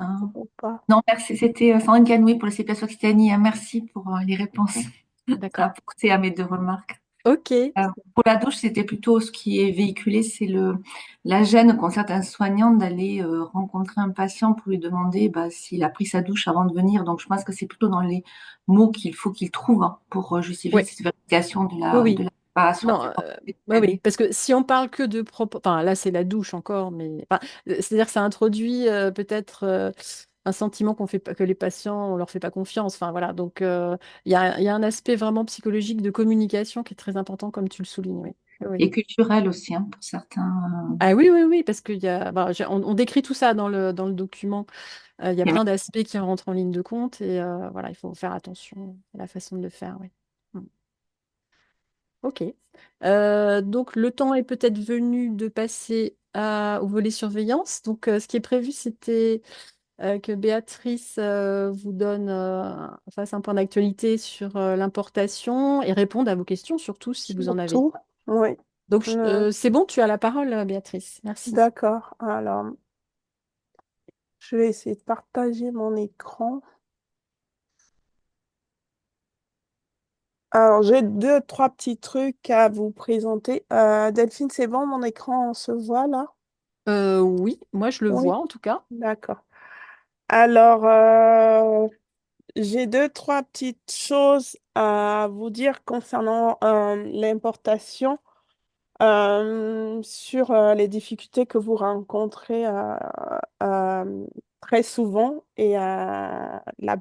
Speaker 4: Hein.
Speaker 2: ou pas.
Speaker 4: Non, merci. C'était Sandrine Canoë pour le CPS Occitanie. Merci pour les réponses. Ça a
Speaker 1: D'accord.
Speaker 4: apporté à mes deux remarques.
Speaker 1: OK.
Speaker 4: Pour la douche, c'était plutôt ce qui est véhiculé, c'est la gêne qu'ont certains soignants d'aller rencontrer un patient pour lui demander bah, s'il a pris sa douche avant de venir. Donc, je pense que c'est plutôt dans les mots qu'il faut qu'il trouve hein, pour justifier
Speaker 1: Oui,
Speaker 4: cette vérification
Speaker 1: oui,
Speaker 4: de
Speaker 1: oui.
Speaker 4: la préparation
Speaker 1: Non,
Speaker 4: du
Speaker 1: oui, oui, parce que si on parle que de propos, enfin là c'est la douche encore, mais enfin, c'est-à-dire que ça introduit peut-être un sentiment qu'on fait pas, que les patients on leur fait pas confiance. Enfin voilà, donc il y a un aspect vraiment psychologique de communication qui est très important comme tu le soulignes. Oui, oui, oui.
Speaker 4: et culturel aussi hein, pour certains.
Speaker 1: Ah oui, oui, oui, parce qu'il y a, bah, on décrit tout ça dans le document. Il y a
Speaker 4: Et
Speaker 1: plein d'aspects qui rentrent en ligne de compte et voilà, il faut faire attention à la façon de le faire. Oui. Mm. Ok. Donc le temps est peut-être venu de passer au volet surveillance. Donc ce qui est prévu, c'était que Béatrice vous donne fasse un point d'actualité sur l'importation et réponde à vos questions, surtout si vous en avez.
Speaker 2: Surtout, oui.
Speaker 1: Donc
Speaker 2: Euh,
Speaker 1: c'est bon, tu as la parole, Béatrice. Merci.
Speaker 2: d'accord. Alors, je vais essayer de partager mon écran. Alors, j'ai deux, trois petits trucs à vous présenter. Delphine, c'est bon, mon écran se voit là?
Speaker 1: Oui, moi je le
Speaker 2: Oui,
Speaker 1: vois en tout cas.
Speaker 2: d'accord. Alors, j'ai deux, trois petites choses à vous dire concernant l'importation sur les difficultés que vous rencontrez très souvent. Et la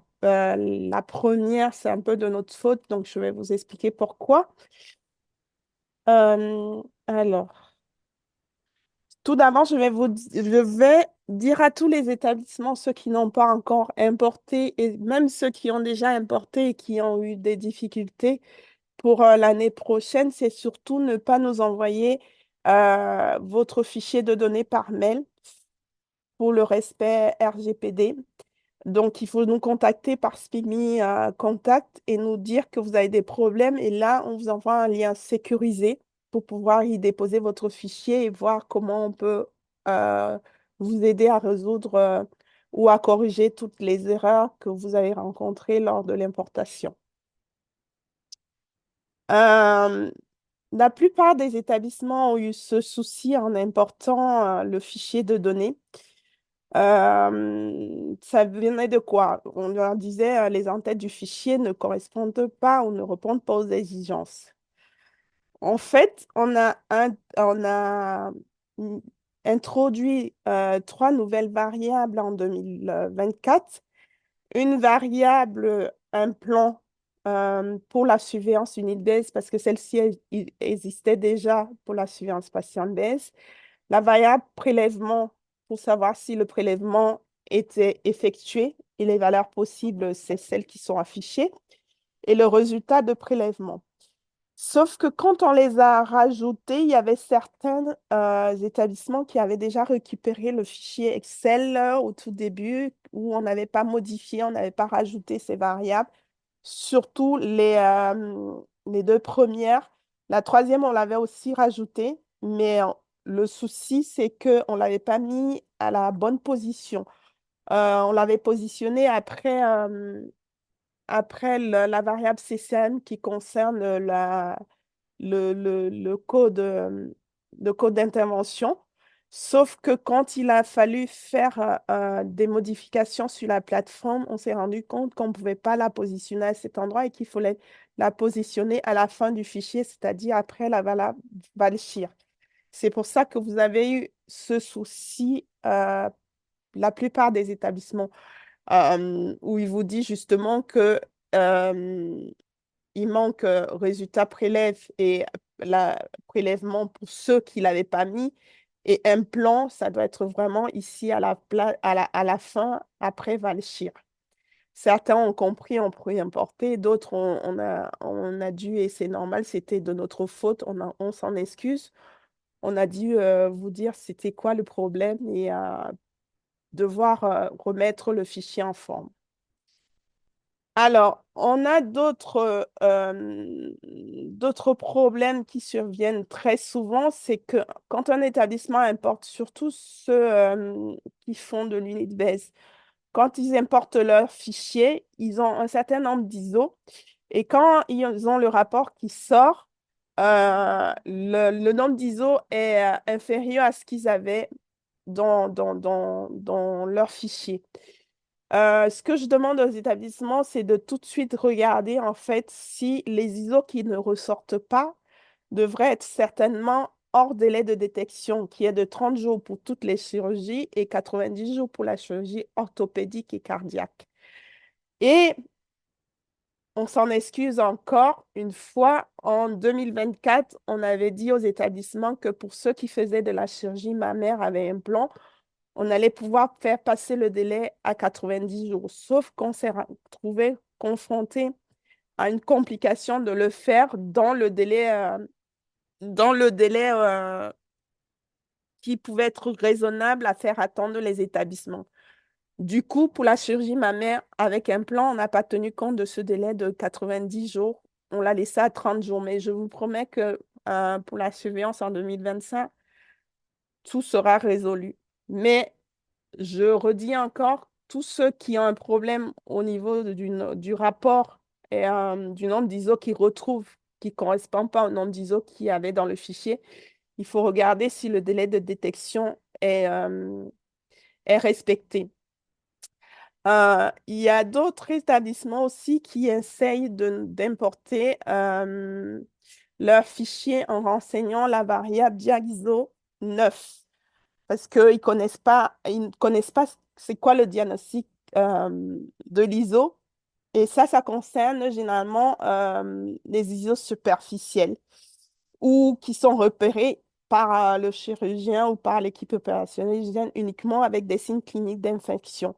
Speaker 2: première, c'est un peu de notre faute, donc je vais vous expliquer pourquoi. Alors, tout d'abord, je vais dire à tous les établissements, ceux qui n'ont pas encore importé et même ceux qui ont déjà importé et qui ont eu des difficultés pour l'année prochaine, c'est surtout ne pas nous envoyer votre fichier de données par mail pour le respect RGPD. Donc, il faut nous contacter par SPIGMI Contact et nous dire que vous avez des problèmes. Et là, on vous envoie un lien sécurisé pour pouvoir y déposer votre fichier et voir comment on peut euh, vous aider à résoudre ou à corriger toutes les erreurs que vous avez rencontrées lors de l'importation. Euh, la plupart des établissements ont eu ce souci en important le fichier de données. Ça venait de quoi? On leur disait les entêtes du fichier ne correspondent pas ou ne répondent pas aux exigences. En fait, on a introduit 3 nouvelles variables en 2024. Une variable, un plan pour la surveillance unit-based, parce que celle-ci existait déjà pour la surveillance patient-based. La variable prélèvement, pour savoir si le prélèvement était effectué, et les valeurs possibles, c'est celles qui sont affichées, et le résultat de prélèvement. Sauf que quand on les a rajoutés, il y avait certains établissements qui avaient déjà récupéré le fichier Excel au tout début, où on n'avait pas modifié, on n'avait pas rajouté ces variables, surtout les 2 premières. La troisième, on l'avait aussi rajoutée, mais le souci, c'est qu'on ne l'avait pas mis à la bonne position. On l'avait positionné après la variable CCM qui concerne le code, le code d'intervention. Sauf que quand il a fallu faire des modifications sur la plateforme, on s'est rendu compte qu'on ne pouvait pas la positionner à cet endroit et qu'il fallait la positionner à la fin du fichier, c'est-à-dire après la variable valchir. C'est pour ça que vous avez eu ce souci, la plupart des établissements, où il vous dit justement que il manque résultat prélève et prélèvement pour ceux qui ne l'avaient pas mis. Et un plan, ça doit être vraiment ici à la fin, après Valchir. Certains ont compris, ont pu importer, d'autres on a dû, et c'est normal, c'était de notre faute, on s'en excuse. On a dû vous dire c'était quoi le problème et devoir remettre le fichier en forme. Alors, on a d'autres problèmes qui surviennent très souvent, c'est que quand un établissement importe, surtout ceux qui font de l'unit base, quand ils importent leur fichier, ils ont un certain nombre d'ISO et quand ils ont le rapport qui sort, le nombre d'ISO est inférieur à ce qu'ils avaient dans leur fichier. Ce que je demande aux établissements, c'est de tout de suite regarder en fait si les ISO qui ne ressortent pas devraient être certainement hors délai de détection, qui est de 30 jours pour toutes les chirurgies et 90 jours pour la chirurgie orthopédique et cardiaque. Et on s'en excuse encore une fois, en 2024, on avait dit aux établissements que pour ceux qui faisaient de la chirurgie mammaire avec implant, on allait pouvoir faire passer le délai à 90 jours. Sauf qu'on s'est retrouvé confronté à une complication de le faire dans le délai qui pouvait être raisonnable à faire attendre les établissements. Du coup, pour la chirurgie mammaire avec implant, on n'a pas tenu compte de ce délai de 90 jours. On l'a laissé à 30 jours. Mais je vous promets que pour la surveillance en 2025, tout sera résolu. Mais je redis encore, tous ceux qui ont un problème au niveau du rapport et du nombre d'ISO qu'ils retrouvent, qui ne correspond pas au nombre d'ISO qu'il y avait dans le fichier, il faut regarder si le délai de détection est respecté. Il y a d'autres établissements aussi qui essayent d'importer leur fichier en renseignant la variable diagISO 9 parce qu'ils ne connaissent pas c'est quoi le diagnostic de l'ISO. Et ça concerne généralement les ISO superficiels ou qui sont repérés par le chirurgien ou par l'équipe opérationnelle uniquement avec des signes cliniques d'infection.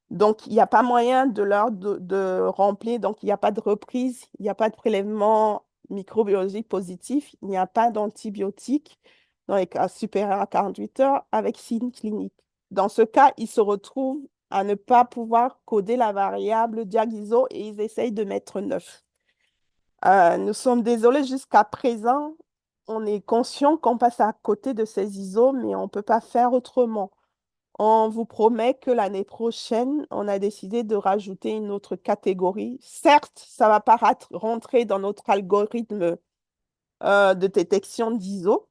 Speaker 2: Donc, il n'y a pas moyen de remplir, donc il n'y a pas de reprise, il n'y a pas de prélèvement microbiologique positif, il n'y a pas d'antibiotiques dans les cas supérieurs à 48 heures avec signe clinique. Dans ce cas, ils se retrouvent à ne pas pouvoir coder la variable diagISO et ils essayent de mettre 9. Nous sommes désolés, jusqu'à présent, on est conscient qu'on passe à côté de ces ISO, mais on ne peut pas faire autrement. On vous promet que l'année prochaine, on a décidé de rajouter une autre catégorie. Certes, ça ne va pas rentrer dans notre algorithme de détection d'ISO,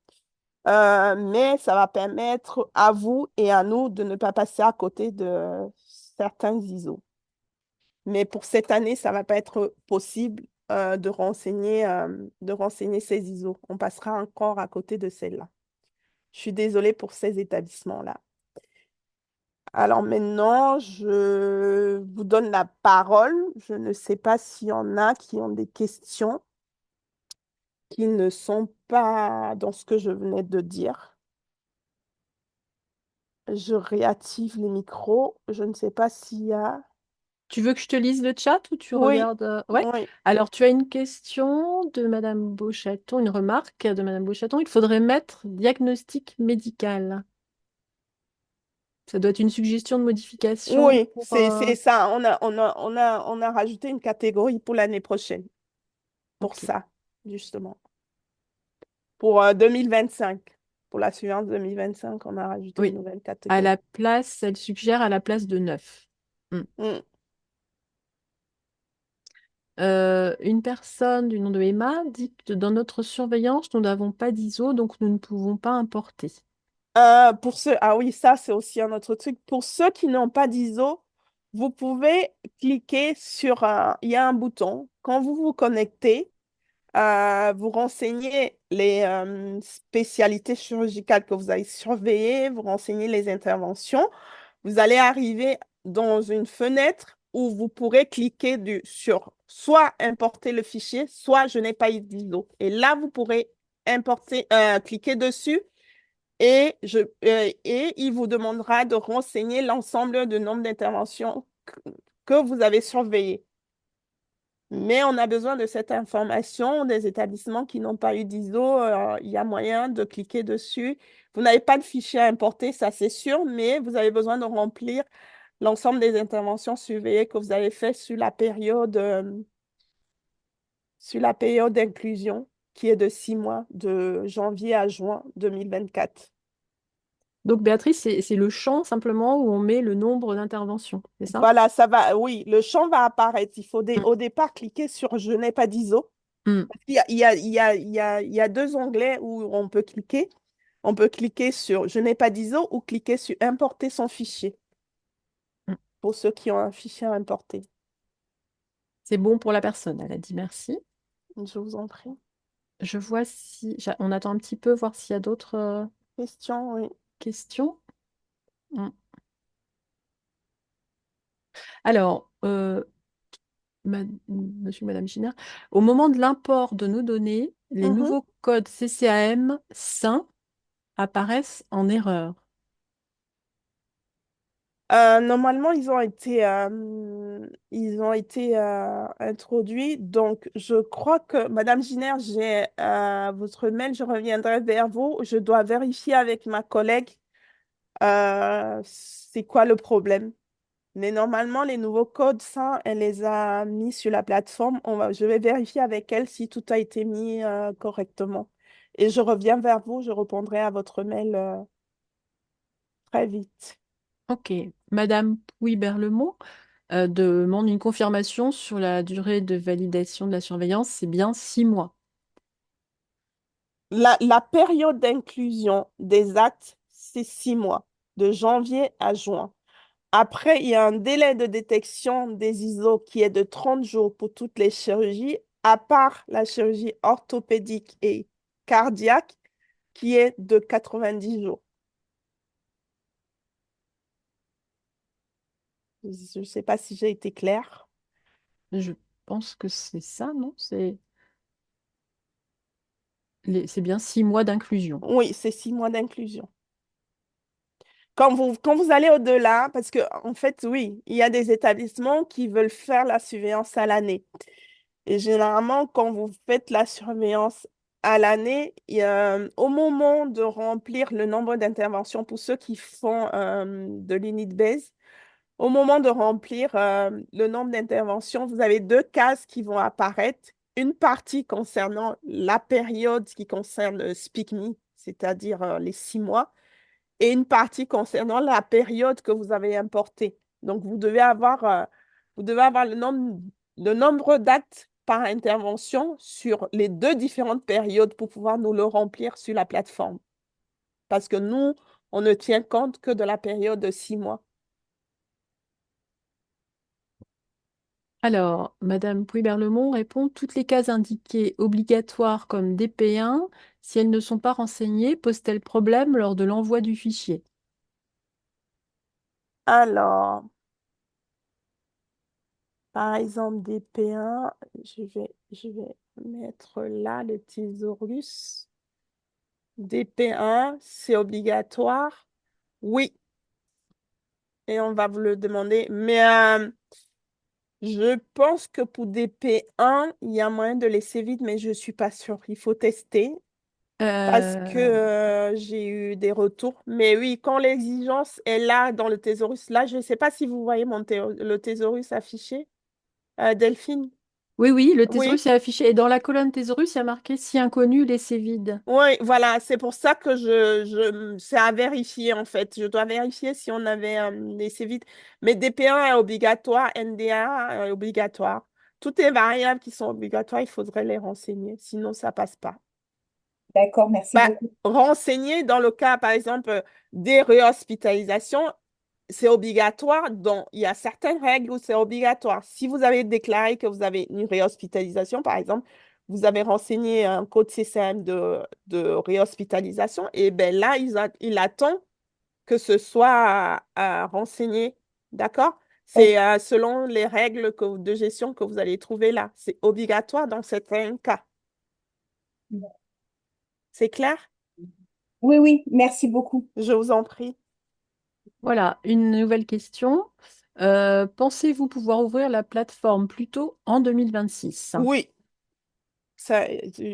Speaker 2: mais ça va permettre à vous et à nous de ne pas passer à côté de certains ISO. Mais pour cette année, ça ne va pas être possible de renseigner ces ISO. On passera encore à côté de celle-là. Je suis désolée pour ces établissements-là. Alors maintenant, je vous donne la parole. Je ne sais pas s'il y en a qui ont des questions qui ne sont pas dans ce que je venais de dire. Je réactive les micros. Je ne sais pas s'il y a...
Speaker 1: Tu veux que je te lise le chat ou tu
Speaker 2: Oui,
Speaker 1: regardes Ouais.
Speaker 2: oui.
Speaker 1: Alors, tu as une question de Madame Beauchaton, une remarque de Madame Beauchaton. Il faudrait mettre diagnostic médical. Ça doit être une suggestion de modification
Speaker 2: Oui,
Speaker 1: pour...
Speaker 2: c'est ça. On a rajouté une catégorie pour l'année prochaine, pour
Speaker 1: Ok.
Speaker 2: ça, justement. Pour 2025, pour la suivante 2025, on a rajouté une
Speaker 1: Oui.
Speaker 2: nouvelle
Speaker 1: À
Speaker 2: catégorie.
Speaker 1: la place, elle suggère à la place de 9.
Speaker 2: Mm.
Speaker 1: Une personne du nom de Emma dit que dans notre surveillance, nous n'avons pas d'ISO, donc nous ne pouvons pas importer.
Speaker 2: Ah oui, ça, c'est aussi un autre truc. Pour ceux qui n'ont pas d'ISO, vous pouvez cliquer sur il y a un bouton. Quand vous vous connectez, vous renseignez les spécialités chirurgicales que vous allez surveiller, vous renseignez les interventions. Vous allez arriver dans une fenêtre où vous pourrez cliquer sur soit importer le fichier, soit je n'ai pas d'ISO. Et là, vous pourrez cliquer dessus et il vous demandera de renseigner l'ensemble du nombre d'interventions que vous avez surveillées. Mais on a besoin de cette information des établissements qui n'ont pas eu d'ISO. Il y a moyen de cliquer dessus. Vous n'avez pas de fichier à importer, ça c'est sûr, mais vous avez besoin de remplir l'ensemble des interventions surveillées que vous avez faites sur la période d'inclusion, qui est de 6 mois, de janvier à juin 2024.
Speaker 1: Donc, Béatrice, c'est le champ simplement où on met le nombre d'interventions, c'est ça?
Speaker 2: Voilà, ça va, oui, le champ va apparaître. Il faut
Speaker 1: Mm.
Speaker 2: au départ cliquer sur Je n'ai pas d'ISO.
Speaker 1: Mm.
Speaker 2: Il y a deux onglets où on peut cliquer. On peut cliquer sur Je n'ai pas d'ISO ou cliquer sur Importer son fichier
Speaker 1: Mm.
Speaker 2: pour ceux qui ont un fichier à importer.
Speaker 1: C'est bon pour la personne, elle a dit merci.
Speaker 2: Je vous en prie.
Speaker 1: Je vois si... On attend un petit peu, voir s'il y a d'autres
Speaker 2: Question, oui.
Speaker 1: questions. Mm. Alors, monsieur, madame Giner, au moment de l'import de nos données, les
Speaker 2: Mhm.
Speaker 1: nouveaux codes CCAM sains apparaissent en erreur.
Speaker 2: Normalement, ils ont été introduits. Donc, je crois que, Madame Giner, j'ai votre mail, je reviendrai vers vous. Je dois vérifier avec ma collègue c'est quoi le problème. Mais normalement, les nouveaux codes, ça, elle les a mis sur la plateforme. Je vais vérifier avec elle si tout a été mis correctement. Et je reviens vers vous, je répondrai à votre mail très vite.
Speaker 1: Ok. Madame Pouy-Berlemont demande une confirmation sur la durée de validation de la surveillance. C'est bien 6 mois.
Speaker 2: La période d'inclusion des actes, c'est 6 mois, de janvier à juin. Après, il y a un délai de détection des ISO qui est de 30 jours pour toutes les chirurgies, à part la chirurgie orthopédique et cardiaque, qui est de 90 jours. Je ne sais pas si j'ai été claire.
Speaker 1: Je pense que c'est ça, non? C'est bien 6 mois d'inclusion.
Speaker 2: Oui, c'est 6 mois d'inclusion. Quand vous allez au-delà, parce que en fait, oui, il y a des établissements qui veulent faire la surveillance à l'année. Et généralement, quand vous faites la surveillance à l'année, au moment de remplir le nombre d'interventions pour ceux qui font de l'unit base, au moment de remplir le nombre d'interventions, vous avez deux cases qui vont apparaître. Une partie concernant la période qui concerne le SPICMI, c'est-à-dire les 6 mois, et une partie concernant la période que vous avez importée. Donc, vous devez avoir le nombre d'actes par intervention sur les deux différentes périodes pour pouvoir nous le remplir sur la plateforme. Parce que nous, on ne tient compte que de la période de 6 mois.
Speaker 1: Alors, Madame Pouy-Berlemont répond, toutes les cases indiquées obligatoires comme DP1, si elles ne sont pas renseignées, posent-elles problème lors de l'envoi du fichier?
Speaker 2: Alors, par exemple, DP1, je vais mettre là le thésaurus. DP1, c'est obligatoire? Oui, et on va vous le demander. Mais je pense que pour DP1, il y a moyen de laisser vide, mais je ne suis pas sûre. Il faut tester parce que
Speaker 1: Euh,
Speaker 2: j'ai eu des retours. Mais oui, quand l'exigence est là dans le thésaurus, là, je ne sais pas si vous voyez le thésaurus affiché, Delphine.
Speaker 1: Oui, oui, le
Speaker 2: Oui.
Speaker 1: thésaurus est affiché. Et dans la colonne thésaurus, il y a marqué si inconnu, laissez vide.
Speaker 2: Oui, voilà, c'est pour ça que c'est à vérifier en fait. Je dois vérifier si on avait laissé vite. Mais DP1 est obligatoire, NDA est obligatoire. Toutes les variables qui sont obligatoires, il faudrait les renseigner, sinon ça passe pas.
Speaker 5: D'accord, merci
Speaker 2: Bah,
Speaker 5: beaucoup.
Speaker 2: renseigner dans le cas, par exemple, des réhospitalisations, c'est obligatoire. Donc, il y a certaines règles où c'est obligatoire. Si vous avez déclaré que vous avez une réhospitalisation, par exemple, vous avez renseigné un code CCM de réhospitalisation, et bien là, il attend que ce soit renseigné. D'accord?
Speaker 5: Ok.
Speaker 2: C'est selon les règles de gestion que vous allez trouver là. C'est obligatoire dans certains cas. C'est clair?
Speaker 5: Oui, oui, merci beaucoup.
Speaker 2: Je vous en prie.
Speaker 1: Voilà, une nouvelle question. Pensez-vous pouvoir ouvrir la plateforme plus tôt en 2026?
Speaker 2: Oui. Ça,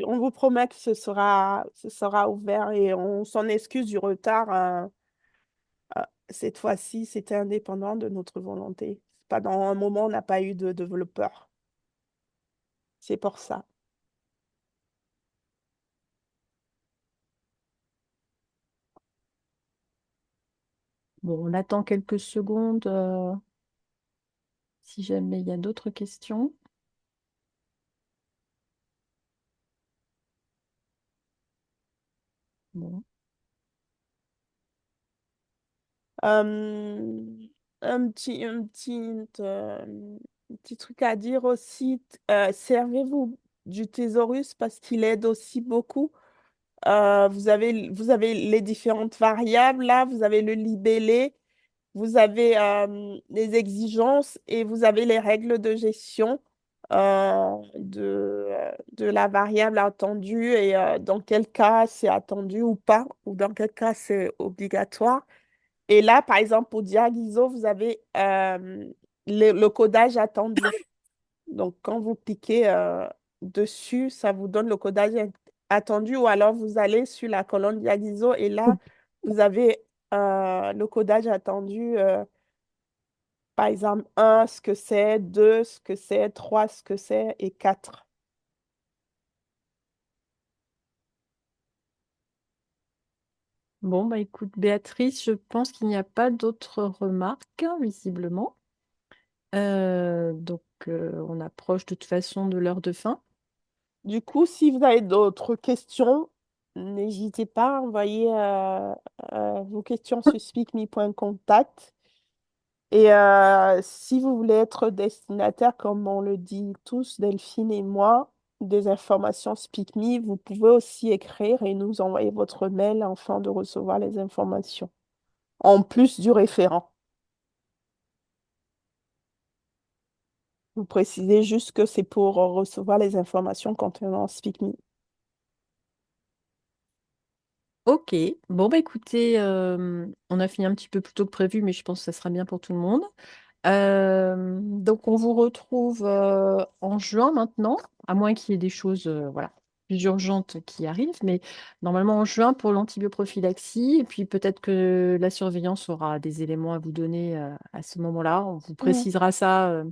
Speaker 2: on vous promet que ce sera ouvert et on s'en excuse du retard. Cette fois-ci, c'était indépendant de notre volonté. Pendant un moment, on n'a pas eu de développeur. C'est pour ça.
Speaker 1: Bon, on attend quelques secondes si jamais il y a d'autres questions. Bon.
Speaker 2: Euh, un petit truc à dire aussi, servez-vous du thésaurus parce qu'il aide aussi beaucoup. Vous avez les différentes variables là, vous avez le libellé. Vous avez les exigences et vous avez les règles de gestion de la variable attendue et dans quel cas c'est attendu ou pas, ou dans quel cas c'est obligatoire. Et là, par exemple, pour Diaguiso, vous avez le codage attendu. Donc, quand vous cliquez dessus, ça vous donne le codage attendu ou alors vous allez sur la colonne Diaguiso et là, vous avez le codage attendu. Par exemple, 1, ce que c'est, 2, ce que c'est, 3, ce que c'est, et 4.
Speaker 1: Bon, bah écoute, Béatrice, je pense qu'il n'y a pas d'autres remarques, hein, visiblement. Donc, on approche de toute façon de l'heure de fin.
Speaker 2: Du coup, si vous avez d'autres questions, n'hésitez pas à envoyer vos questions sur speakme.contact. Et si vous voulez être destinataire, comme on le dit tous, Delphine et moi, des informations SpeakMe, vous pouvez aussi écrire et nous envoyer votre mail afin de recevoir les informations, en plus du référent. Vous précisez juste que c'est pour recevoir les informations concernant SpeakMe.
Speaker 1: Ok, bon, bah écoutez, on a fini un petit peu plus tôt que prévu, mais je pense que ça sera bien pour tout le monde. Donc, on vous retrouve en juin maintenant, à moins qu'il y ait des choses voilà, plus urgentes qui arrivent, mais normalement en juin pour l'antibioprophylaxie, et puis peut-être que la surveillance aura des éléments à vous donner à ce moment-là. On vous
Speaker 2: Mm.
Speaker 1: précisera ça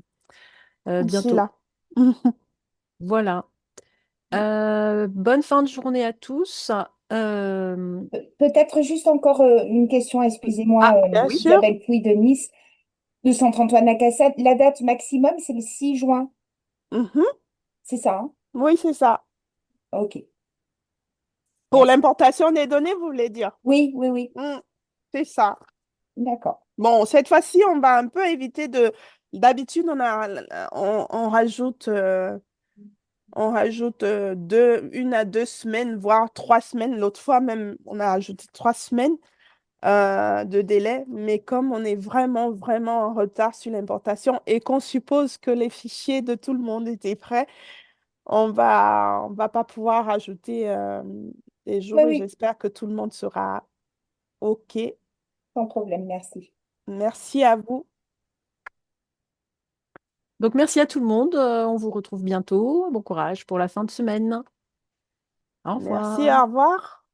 Speaker 2: D'ici
Speaker 1: bientôt.
Speaker 2: là.
Speaker 1: Voilà. Bonne fin de journée à tous.
Speaker 5: Peut-être juste encore une question, excusez-moi,
Speaker 2: Ah, bien
Speaker 1: Oui.
Speaker 2: sûr.
Speaker 5: Isabelle Pouy de Nice, de Centre-Antoine-Lacassagne. La date maximum, c'est le 6 juin,
Speaker 2: Mhm.
Speaker 5: c'est ça, hein?
Speaker 2: Oui, c'est ça.
Speaker 5: Ok,
Speaker 2: Pour
Speaker 5: merci.
Speaker 2: l'importation des données, vous voulez dire?
Speaker 5: Oui, oui, oui,
Speaker 2: Mm, c'est ça.
Speaker 5: d'accord.
Speaker 2: Bon, cette fois-ci, on va un peu éviter de d'habitude, on rajoute 1 à 2 semaines, voire 3 semaines. L'autre fois, même, on a ajouté 3 semaines de délai. Mais comme on est vraiment, vraiment en retard sur l'importation et qu'on suppose que les fichiers de tout le monde étaient prêts, on va pas pouvoir ajouter des
Speaker 5: Oui,
Speaker 2: jours et
Speaker 5: oui,
Speaker 2: j'espère que tout le monde sera OK.
Speaker 5: sans problème, merci.
Speaker 2: Merci à vous.
Speaker 1: Donc, merci à tout le monde. On vous retrouve bientôt. Bon courage pour la fin de semaine. Au
Speaker 2: Merci,
Speaker 1: revoir.
Speaker 2: au revoir.